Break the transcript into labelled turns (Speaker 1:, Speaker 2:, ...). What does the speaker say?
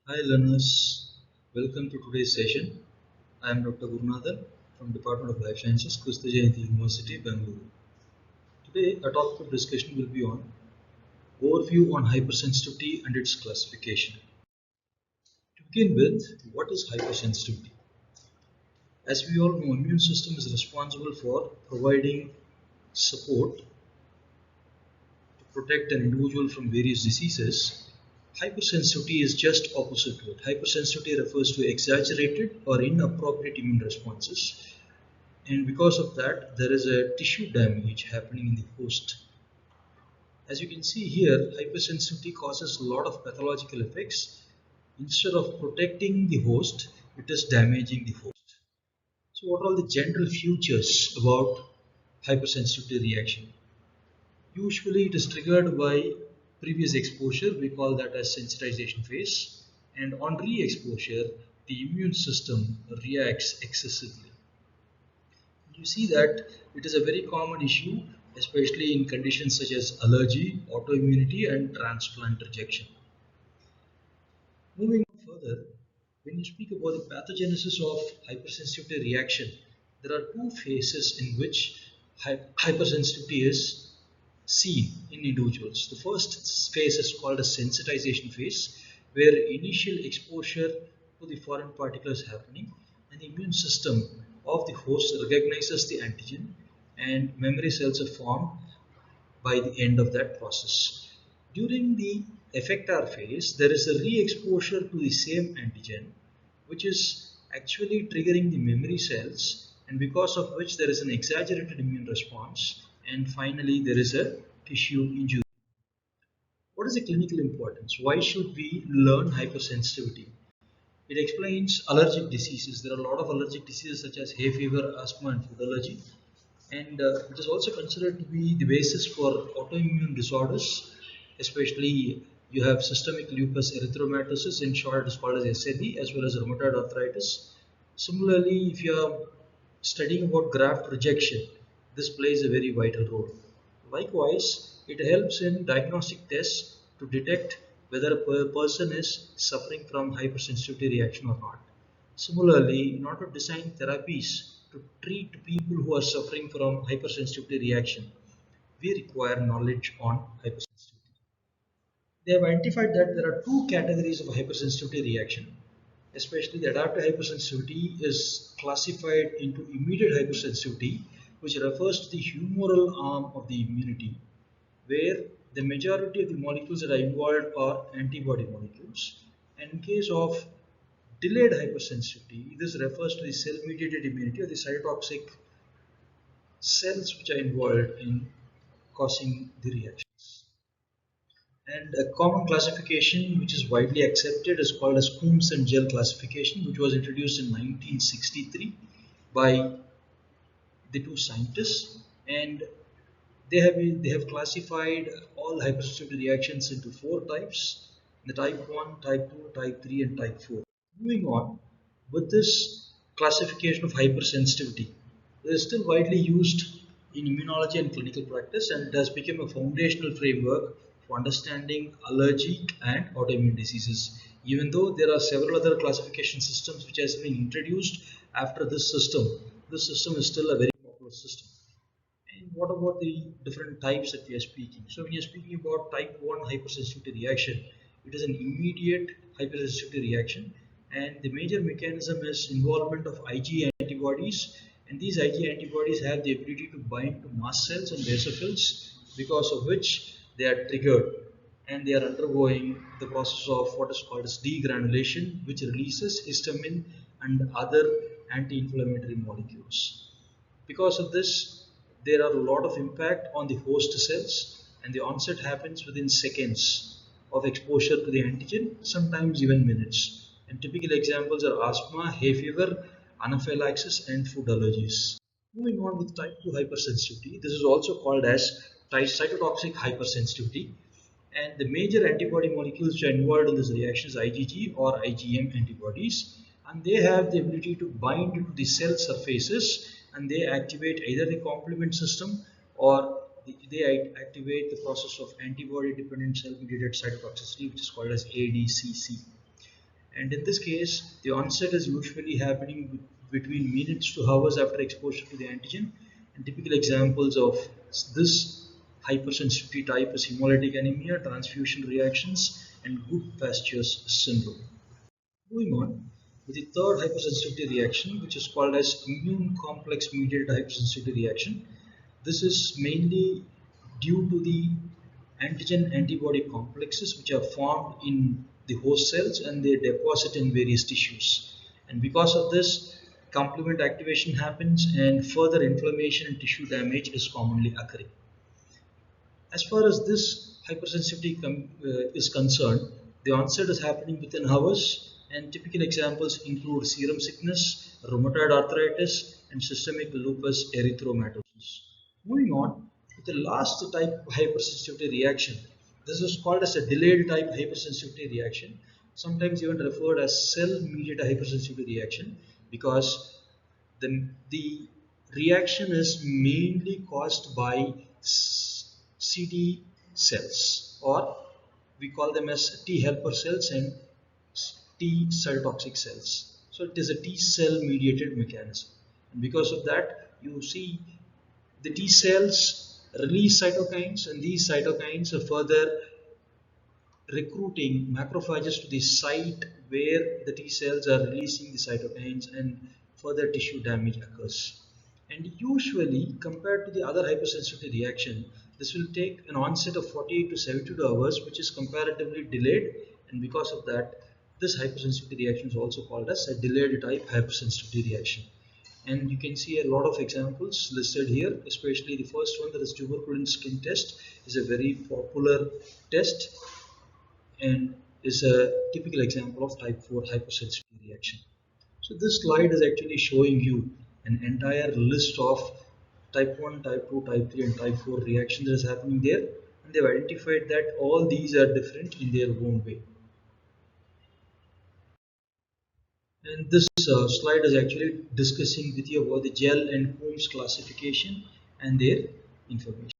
Speaker 1: Hi learners, welcome to today's session. I am Dr. Gurunathan from Department of Life Sciences, Krishna Jayanti University, Bangalore. Today, our topic of discussion will be on overview on hypersensitivity and its classification. To begin with, what is hypersensitivity? As we all know, immune system is responsible for providing support to protect an individual from various diseases. Hypersensitivity is just opposite to it. Hypersensitivity refers to exaggerated or inappropriate immune responses, and because of that there is a tissue damage happening in the host. As you can see here, hypersensitivity causes a lot of pathological effects. Instead of protecting the host, it is damaging the host. So what are all the general features about hypersensitivity reaction? Usually it is triggered by previous exposure, we call that as sensitization phase, and on re-exposure the immune system reacts excessively. You see that it is a very common issue, especially in conditions such as allergy, autoimmunity, and transplant rejection. Moving on further, when you speak about the pathogenesis of hypersensitivity reaction, there are two phases in which hypersensitivity is seen in individuals. The first phase is called a sensitization phase, where initial exposure to the foreign particle is happening and the immune system of the host recognizes the antigen and memory cells are formed by the end of that process. During the effector phase, there is a re-exposure to the same antigen, which is actually triggering the memory cells, and because of which there is an exaggerated immune response, and finally there is a tissue injury. What is the clinical importance? Why should we learn hypersensitivity? It explains allergic diseases. There are a lot of allergic diseases such as hay fever, asthma, and food allergy, and it is also considered to be the basis for autoimmune disorders, especially you have systemic lupus erythematosus, in short it is called as SLE, as well as rheumatoid arthritis. Similarly, if you are studying about graft rejection, this plays a very vital role. Likewise, it helps in diagnostic tests to detect whether a person is suffering from hypersensitivity reaction or not. Similarly, in order to design therapies to treat people who are suffering from hypersensitivity reaction, we require knowledge on hypersensitivity. They have identified that there are two categories of hypersensitivity reaction. Especially the adaptive hypersensitivity is classified into immediate hypersensitivity, which refers to the humoral arm of the immunity, where the majority of the molecules that are involved are antibody molecules. And in case of delayed hypersensitivity, this refers to the cell-mediated immunity or the cytotoxic cells which are involved in causing the reactions. And a common classification which is widely accepted is called as Coombs and Gell classification, which was introduced in 1963 by the two scientists, and they have classified all hypersensitivity reactions into four types: the type 1, type 2, type 3, and type 4. Moving on, with this classification of hypersensitivity, it is still widely used in immunology and clinical practice, and it has become a foundational framework for understanding allergic and autoimmune diseases. Even though there are several other classification systems which has been introduced after this system is still a very popular system. And what about the different types that we are speaking? So when you're speaking about type 1 hypersensitivity reaction, it is an immediate hypersensitivity reaction, and the major mechanism is involvement of IgE antibodies, and these IgE antibodies have the ability to bind to mast cells and basophils, because of which they are triggered and they are undergoing the process of what is called as degranulation, which releases histamine and other anti-inflammatory molecules. Because of this, there are a lot of impact on the host cells, and the onset happens within seconds of exposure to the antigen, sometimes even minutes. And typical examples are asthma, hay fever, anaphylaxis, and food allergies. Moving on with type 2 hypersensitivity, this is also called as cytotoxic hypersensitivity. And the major antibody molecules which are involved in this reaction is IgG or IgM antibodies, and they have the ability to bind to the cell surfaces, and they activate either the complement system or they activate the process of antibody dependent cell mediated cytotoxicity, which is called as ADCC. And in this case, the onset is usually happening between minutes to hours after exposure to the antigen. And typical examples of this hypersensitivity type is hemolytic anemia, transfusion reactions, and good pastures syndrome. Moving on with the third hypersensitivity reaction, which is called as immune complex mediated hypersensitivity reaction. This is mainly due to the antigen antibody complexes which are formed in the host cells and they deposit in various tissues. And because of this, complement activation happens and further inflammation and tissue damage is commonly occurring. As far as this hypersensitivity is concerned, the onset is happening within hours, and typical examples include serum sickness, rheumatoid arthritis, and systemic lupus erythematosus. Moving on to the last type of hypersensitivity reaction. This is called as a delayed type hypersensitivity reaction, sometimes even referred as cell-mediated hypersensitivity reaction, because the reaction is mainly caused by CD cells, or we call them as T helper cells and T cytotoxic cells. So it is a T cell mediated mechanism. And because of that, you see the T cells release cytokines, and these cytokines are further recruiting macrophages to the site where the T cells are releasing the cytokines and further tissue damage occurs. And usually, compared to the other hypersensitivity reaction, this will take an onset of 48 to 72 hours, which is comparatively delayed. And because of that, this hypersensitivity reaction is also called as a delayed type hypersensitivity reaction. And you can see a lot of examples listed here, especially the first one, that is tuberculin skin test, is a very popular test and is a typical example of type 4 hypersensitivity reaction. So this slide is actually showing you an entire list of type 1, type 2, type 3 and type 4 reactions that is happening there, and they've identified that all these are different in their own way. And this slide is actually discussing with you about the Gell and Coombs classification and their information.